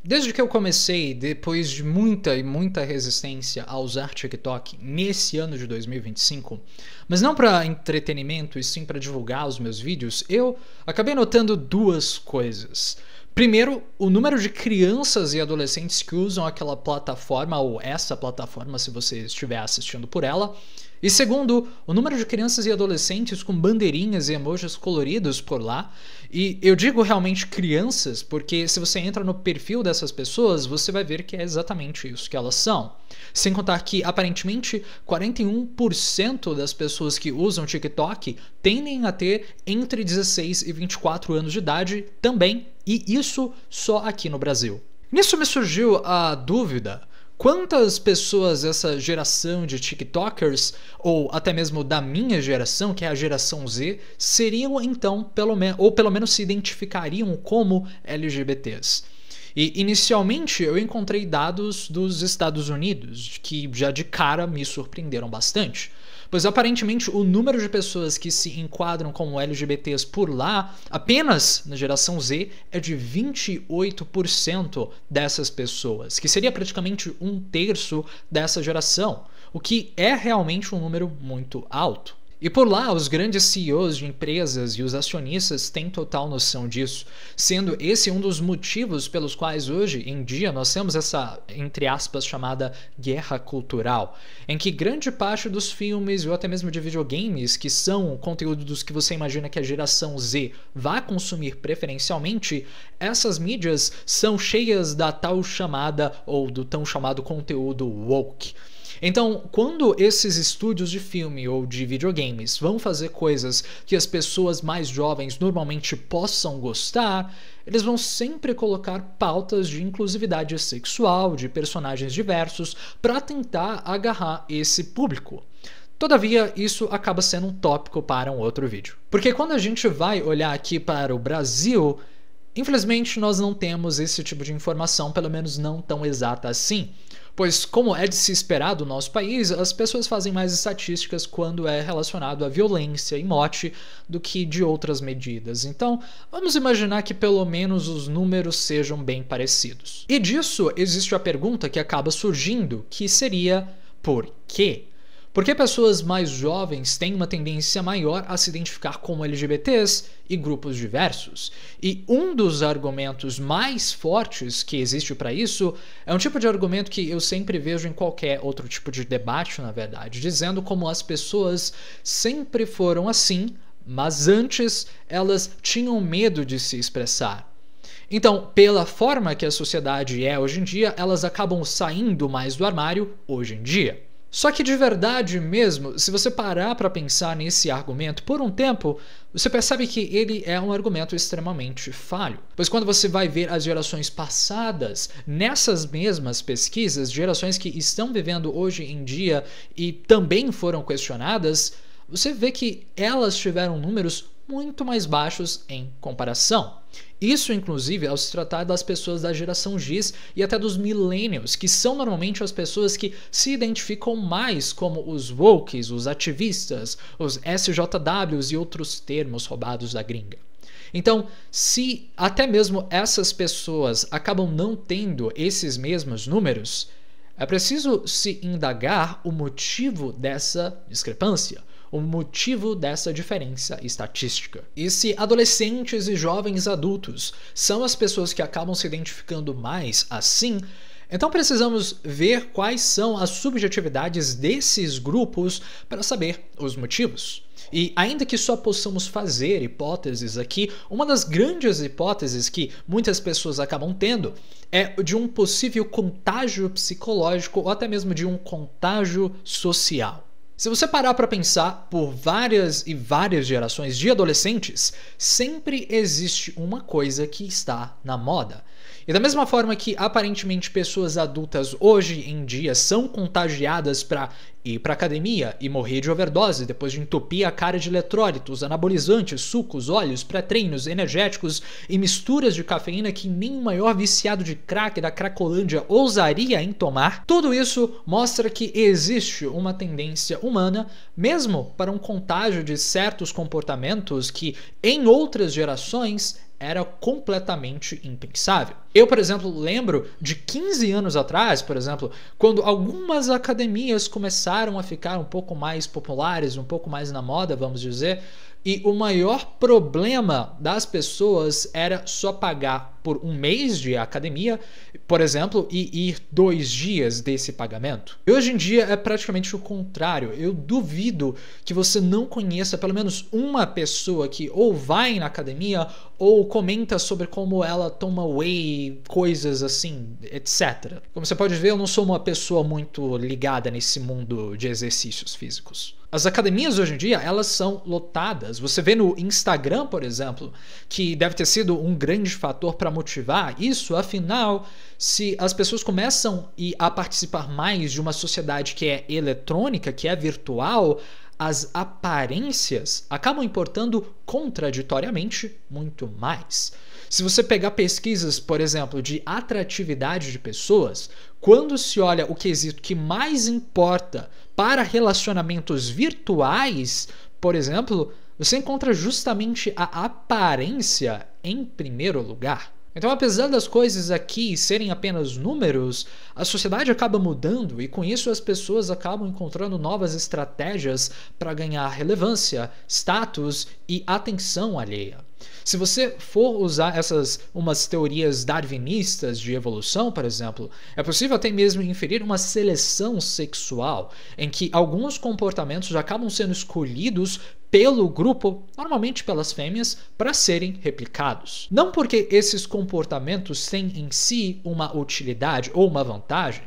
Desde que eu comecei, depois de muita e muita resistência a usar TikTok nesse ano de 2025, mas não para entretenimento e sim para divulgar os meus vídeos, eu acabei notando duas coisas. Primeiro, o número de crianças e adolescentes que usam aquela plataforma, ou essa plataforma se você estiver assistindo por ela. E segundo, o número de crianças e adolescentes com bandeirinhas e emojis coloridos por lá. E eu digo realmente crianças porque se você entra no perfil dessas pessoas, você vai ver que é exatamente isso que elas são. Sem contar que, aparentemente, 41% das pessoas que usam TikTok tendem a ter entre 16 e 24 anos de idade também, e isso só aqui no Brasil. Nisso me surgiu a dúvida: quantas pessoas essa geração de TikTokers, ou até mesmo da minha geração, que é a geração Z, seriam então, ou pelo menos se identificariam como LGBTs? E inicialmente eu encontrei dados dos Estados Unidos, que já de cara me surpreenderam bastante. Pois aparentemente o número de pessoas que se enquadram como LGBTs por lá, apenas na geração Z, é de 28% dessas pessoas, que seria praticamente 1/3 dessa geração, o que é realmente um número muito alto. E por lá, os grandes CEOs de empresas e os acionistas têm total noção disso, sendo esse um dos motivos pelos quais hoje em dia nós temos essa, entre aspas, chamada guerra cultural, em que grande parte dos filmes ou até mesmo de videogames, que são conteúdos que você imagina que a geração Z vai consumir preferencialmente, essas mídias são cheias da tal chamada ou do tão chamado conteúdo woke. Então, quando esses estúdios de filme ou de videogames vão fazer coisas que as pessoas mais jovens normalmente possam gostar, eles vão sempre colocar pautas de inclusividade sexual, de personagens diversos, para tentar agarrar esse público. Todavia, isso acaba sendo um tópico para um outro vídeo. Porque quando a gente vai olhar aqui para o Brasil, infelizmente nós não temos esse tipo de informação, pelo menos não tão exata assim. Pois, como é de se esperar do nosso país, as pessoas fazem mais estatísticas quando é relacionado à violência e morte do que de outras medidas. Então, vamos imaginar que pelo menos os números sejam bem parecidos. E disso existe a pergunta que acaba surgindo, que seria: por quê? Por que pessoas mais jovens têm uma tendência maior a se identificar como LGBTs e grupos diversos? E um dos argumentos mais fortes que existe para isso é um tipo de argumento que eu sempre vejo em qualquer outro tipo de debate, na verdade, dizendo como as pessoas sempre foram assim, mas antes elas tinham medo de se expressar. Então, pela forma que a sociedade é hoje em dia, elas acabam saindo mais do armário hoje em dia. Só que de verdade mesmo, se você parar para pensar nesse argumento por um tempo, você percebe que ele é um argumento extremamente falho. Pois quando você vai ver as gerações passadas, nessas mesmas pesquisas, gerações que estão vivendo hoje em dia e também foram questionadas, você vê que elas tiveram números muito mais baixos em comparação. Isso, inclusive, ao se tratar das pessoas da geração X e até dos millennials, que são normalmente as pessoas que se identificam mais como os wokes, os ativistas, os SJWs e outros termos roubados da gringa. Então, se até mesmo essas pessoas acabam não tendo esses mesmos números, é preciso se indagar o motivo dessa discrepância, o motivo dessa diferença estatística. E se adolescentes e jovens adultos são as pessoas que acabam se identificando mais assim, então precisamos ver quais são as subjetividades desses grupos para saber os motivos. E ainda que só possamos fazer hipóteses aqui, uma das grandes hipóteses que muitas pessoas acabam tendo é de um possível contágio psicológico ou até mesmo de um contágio social. Se você parar para pensar, por várias e várias gerações de adolescentes, sempre existe uma coisa que está na moda. E da mesma forma que aparentemente pessoas adultas hoje em dia são contagiadas para ir para academia e morrer de overdose depois de entupir a cara de eletrólitos, anabolizantes, sucos, óleos, pré-treinos, energéticos e misturas de cafeína que nem o maior viciado de crack da Cracolândia ousaria em tomar, tudo isso mostra que existe uma tendência humana, mesmo para um contágio de certos comportamentos que em outras gerações era completamente impensável. Eu, por exemplo, lembro de 15 anos atrás, por exemplo, quando algumas academias começaram a ficar um pouco mais populares, um pouco mais na moda, vamos dizer, e o maior problema das pessoas era só pagar por um mês de academia, por exemplo, e ir 2 dias desse pagamento. E hoje em dia é praticamente o contrário. Eu duvido que você não conheça pelo menos uma pessoa que ou vai na academia ou comenta sobre como ela toma whey, coisas assim, etc. Como você pode ver, eu não sou uma pessoa muito ligada nesse mundo de exercícios físicos. As academias hoje em dia, elas são lotadas. Você vê no Instagram, por exemplo, que deve ter sido um grande fator para motivar isso. Afinal, se as pessoas começam a participar mais de uma sociedade que é eletrônica, que é virtual, as aparências acabam importando contraditoriamente muito mais. Se você pegar pesquisas, por exemplo, de atratividade de pessoas, quando se olha o quesito que mais importa para relacionamentos virtuais, por exemplo, você encontra justamente a aparência em primeiro lugar. Então, apesar das coisas aqui serem apenas números, a sociedade acaba mudando e com isso as pessoas acabam encontrando novas estratégias para ganhar relevância, status e atenção alheia. Se você for usar umas teorias darwinistas de evolução, por exemplo, é possível até mesmo inferir uma seleção sexual, em que alguns comportamentos acabam sendo escolhidos pelo grupo, normalmente pelas fêmeas, para serem replicados. Não porque esses comportamentos têm em si uma utilidade ou uma vantagem,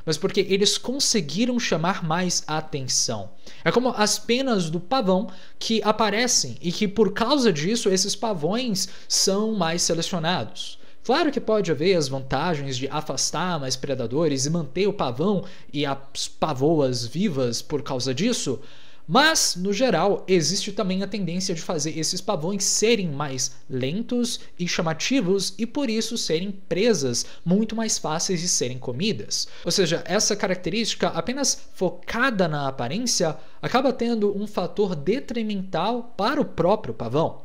mas porque eles conseguiram chamar mais atenção. É como as penas do pavão que aparecem e que por causa disso esses pavões são mais selecionados. Claro que pode haver as vantagens de afastar mais predadores e manter o pavão e as pavoas vivas por causa disso, mas, no geral, existe também a tendência de fazer esses pavões serem mais lentos e chamativos e, por isso, serem presas muito mais fáceis de serem comidas. Ou seja, essa característica apenas focada na aparência acaba tendo um fator detrimental para o próprio pavão.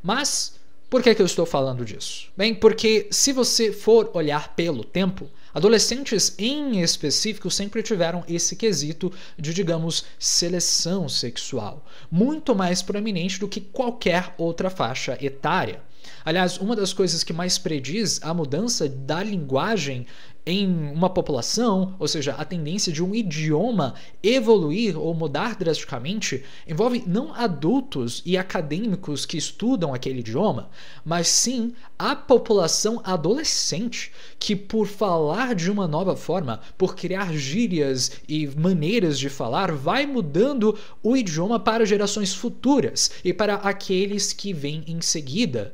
Mas, por que eu estou falando disso? Bem, porque se você for olhar pelo tempo, adolescentes em específico sempre tiveram esse quesito de, digamos, seleção sexual, muito mais proeminente do que qualquer outra faixa etária. Aliás, uma das coisas que mais prediz a mudança da linguagem em uma população, ou seja, a tendência de um idioma evoluir ou mudar drasticamente, envolve não adultos e acadêmicos que estudam aquele idioma, mas sim a população adolescente, que por falar de uma nova forma, por criar gírias e maneiras de falar, vai mudando o idioma para gerações futuras e para aqueles que vêm em seguida.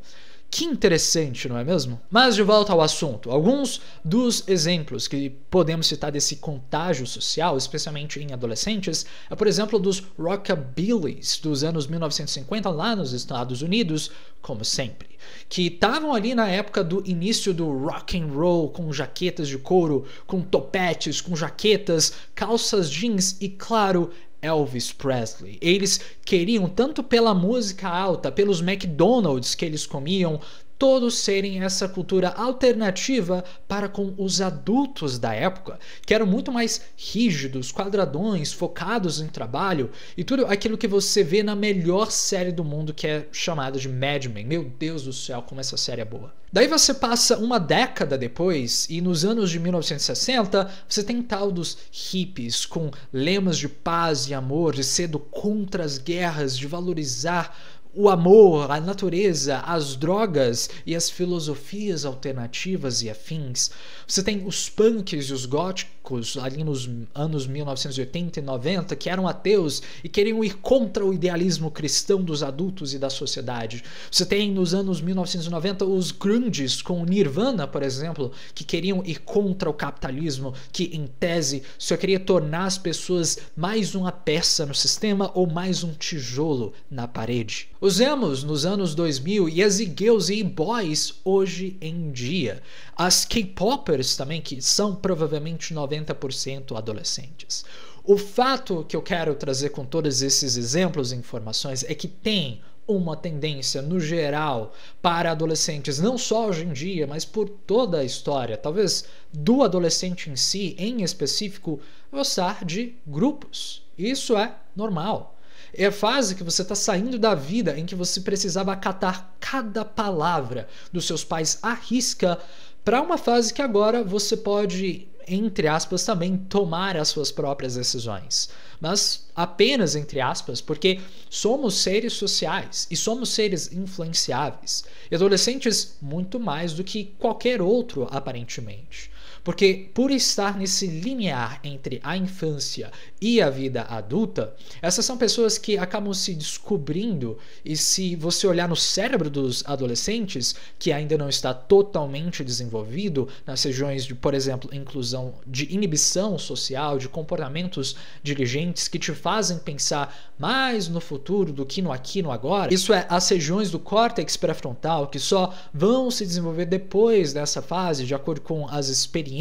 Que interessante, não é mesmo? Mas de volta ao assunto, alguns dos exemplos que podemos citar desse contágio social, especialmente em adolescentes, é por exemplo dos rockabillys dos anos 1950 lá nos Estados Unidos, como sempre, que estavam ali na época do início do rock and roll, com jaquetas de couro, com topetes, com jaquetas, calças jeans e, claro, Elvis Presley. Eles queriam, tanto pela música alta, pelos McDonald's que eles comiam, todos serem essa cultura alternativa para com os adultos da época, que eram muito mais rígidos, quadradões, focados em trabalho e tudo aquilo que você vê na melhor série do mundo, que é chamada de Mad Men. Meu Deus do céu, como essa série é boa. Daí você passa uma década depois e nos anos de 1960 você tem tal dos hippies com lemas de paz e amor, de ser contra as guerras, de valorizar o amor, a natureza, as drogas e as filosofias alternativas e afins. Você tem os punks e os góticos ali nos anos 1980 e 90 que eram ateus e queriam ir contra o idealismo cristão dos adultos e da sociedade. Você tem nos anos 1990 os grunges com Nirvana, por exemplo, que queriam ir contra o capitalismo, que em tese só queria tornar as pessoas mais uma peça no sistema ou mais um tijolo na parede. Os emos nos anos 2000 e as e-girls e e-boys hoje em dia. As K-popers também, que são provavelmente 90% adolescentes. O fato que eu quero trazer com todos esses exemplos e informações é que tem uma tendência no geral para adolescentes, não só hoje em dia, mas por toda a história, talvez do adolescente em si, em específico, gostar de grupos. Isso é normal. É a fase que você está saindo da vida em que você precisava acatar cada palavra dos seus pais à risca para uma fase que agora você pode, entre aspas, também tomar as suas próprias decisões. Mas apenas entre aspas, porque somos seres sociais e somos seres influenciáveis. E adolescentes muito mais do que qualquer outro, aparentemente. Porque por estar nesse linear entre a infância e a vida adulta, essas são pessoas que acabam se descobrindo, e se você olhar no cérebro dos adolescentes, que ainda não está totalmente desenvolvido, nas regiões de, por exemplo, inclusão de inibição social, de comportamentos diligentes que te fazem pensar mais no futuro do que no aqui e no agora, isso é, as regiões do córtex pré-frontal que só vão se desenvolver depois dessa fase, de acordo com as experiências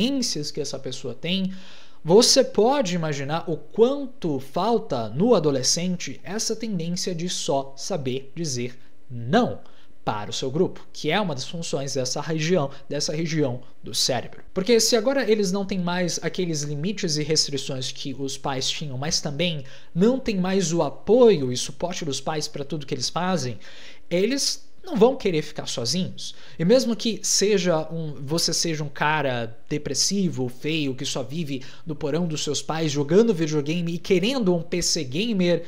que essa pessoa tem, você pode imaginar o quanto falta no adolescente essa tendência de só saber dizer não para o seu grupo, que é uma das funções dessa região do cérebro. Porque se agora eles não têm mais aqueles limites e restrições que os pais tinham, mas também não tem mais o apoio e suporte dos pais para tudo que eles fazem, eles não vão querer ficar sozinhos. E mesmo que você seja um cara depressivo, feio, que só vive no porão dos seus pais jogando videogame e querendo um PC gamer,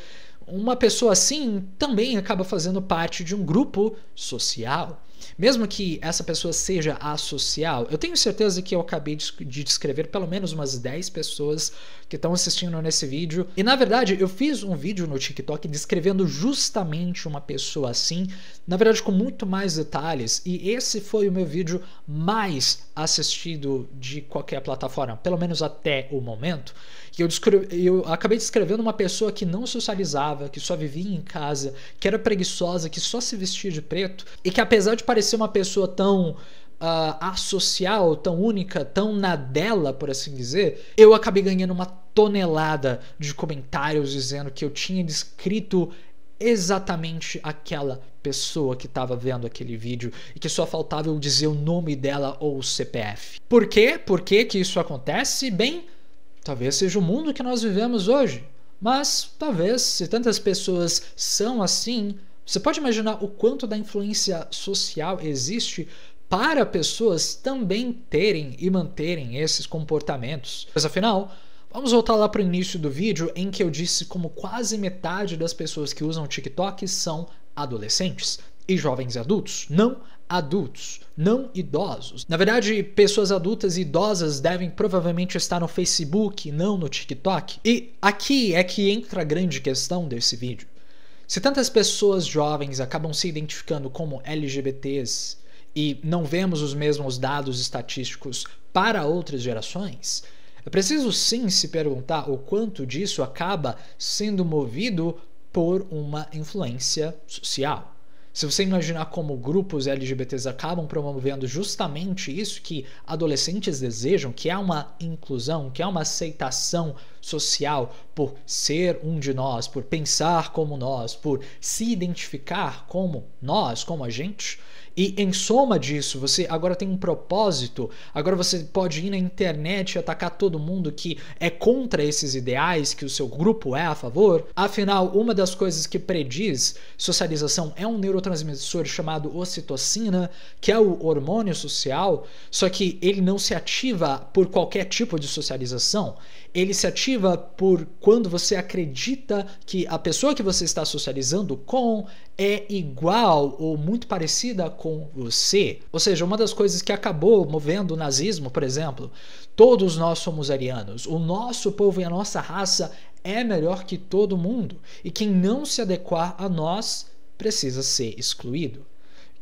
uma pessoa assim também acaba fazendo parte de um grupo social. Mesmo que essa pessoa seja asocial, eu tenho certeza que eu acabei de descrever pelo menos umas 10 pessoas que estão assistindo nesse vídeo. E na verdade eu fiz um vídeo no TikTok descrevendo justamente uma pessoa assim, na verdade com muito mais detalhes, e esse foi o meu vídeo mais assistido de qualquer plataforma, pelo menos até o momento. E eu acabei descrevendo uma pessoa que não socializava, que só vivia em casa, que era preguiçosa, que só se vestia de preto, e que apesar de parecer uma pessoa tão asocial, tão única, tão na dela, por assim dizer, eu acabei ganhando uma tonelada de comentários dizendo que eu tinha descrito exatamente aquela pessoa que estava vendo aquele vídeo e que só faltava eu dizer o nome dela ou o CPF. Por quê? Por que que isso acontece? Bem, talvez seja o mundo que nós vivemos hoje, mas talvez, se tantas pessoas são assim, você pode imaginar o quanto da influência social existe para pessoas também terem e manterem esses comportamentos. Mas afinal, vamos voltar lá para o início do vídeo em que eu disse como quase metade das pessoas que usam TikTok são adolescentes e jovens adultos, não idosos. Na verdade, pessoas adultas e idosas devem provavelmente estar no Facebook, não no TikTok. E aqui é que entra a grande questão desse vídeo. Se tantas pessoas jovens acabam se identificando como LGBTs e não vemos os mesmos dados estatísticos para outras gerações, é preciso sim se perguntar o quanto disso acaba sendo movido por uma influência social. Se você imaginar como grupos LGBTs acabam promovendo justamente isso que adolescentes desejam, que é uma inclusão, que é uma aceitação social por ser um de nós, por pensar como nós, por se identificar como nós, como a gente. E em soma disso, você agora tem um propósito, agora você pode ir na internet e atacar todo mundo que é contra esses ideais, que o seu grupo é a favor. Afinal, uma das coisas que prediz socialização é um neurotransmissor chamado ocitocina, que é o hormônio social, só que ele não se ativa por qualquer tipo de socialização. Ele se ativa por quando você acredita que a pessoa que você está socializando com é igual ou muito parecida com você. Ou seja, uma das coisas que acabou movendo o nazismo, por exemplo, todos nós somos arianos, o nosso povo e a nossa raça é melhor que todo mundo, e quem não se adequar a nós precisa ser excluído.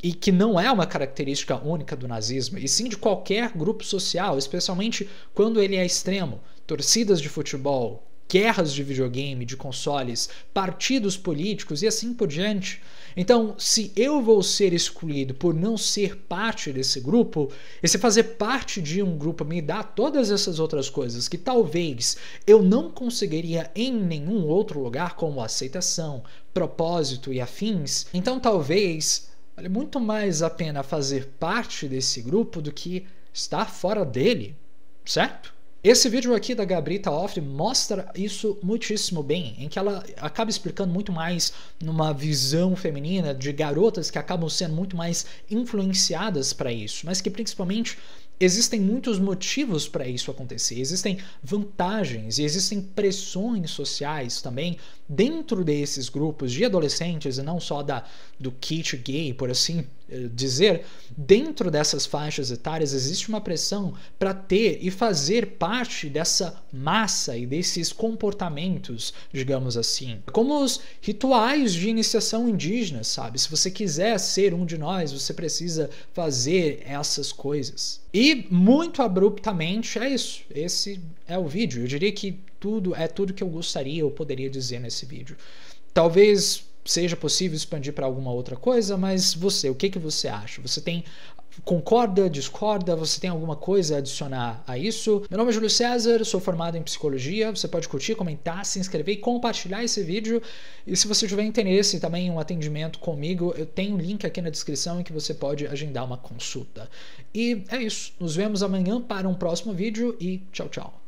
E que não é uma característica única do nazismo, e sim de qualquer grupo social, especialmente quando ele é extremo. Torcidas de futebol, guerras de videogame, de consoles, partidos políticos e assim por diante. Então, se eu vou ser excluído por não ser parte desse grupo, e se fazer parte de um grupo me dá todas essas outras coisas que talvez eu não conseguiria em nenhum outro lugar, como aceitação, propósito e afins, então talvez vale muito mais a pena fazer parte desse grupo do que estar fora dele, certo? Esse vídeo aqui da Gabrita Offre mostra isso muitíssimo bem, em que ela acaba explicando muito mais numa visão feminina de garotas que acabam sendo muito mais influenciadas para isso, mas que principalmente existem muitos motivos para isso acontecer, existem vantagens e existem pressões sociais também dentro desses grupos de adolescentes e não só do kit gay, por assim dizer. Dentro dessas faixas etárias existe uma pressão para ter e fazer parte dessa massa e desses comportamentos, digamos assim, como os rituais de iniciação indígena, sabe? Se você quiser ser um de nós, você precisa fazer essas coisas. E muito abruptamente é isso. Esse é o vídeo. Eu diria que tudo que eu gostaria ou poderia dizer nesse vídeo. Talvez seja possível expandir para alguma outra coisa, mas você, o que você acha? Você concorda, discorda? Você tem alguma coisa a adicionar a isso? Meu nome é Júlio César, sou formado em psicologia. Você pode curtir, comentar, se inscrever e compartilhar esse vídeo. E se você tiver interesse também em um atendimento comigo, eu tenho um link aqui na descrição em que você pode agendar uma consulta. E é isso. Nos vemos amanhã para um próximo vídeo e tchau, tchau.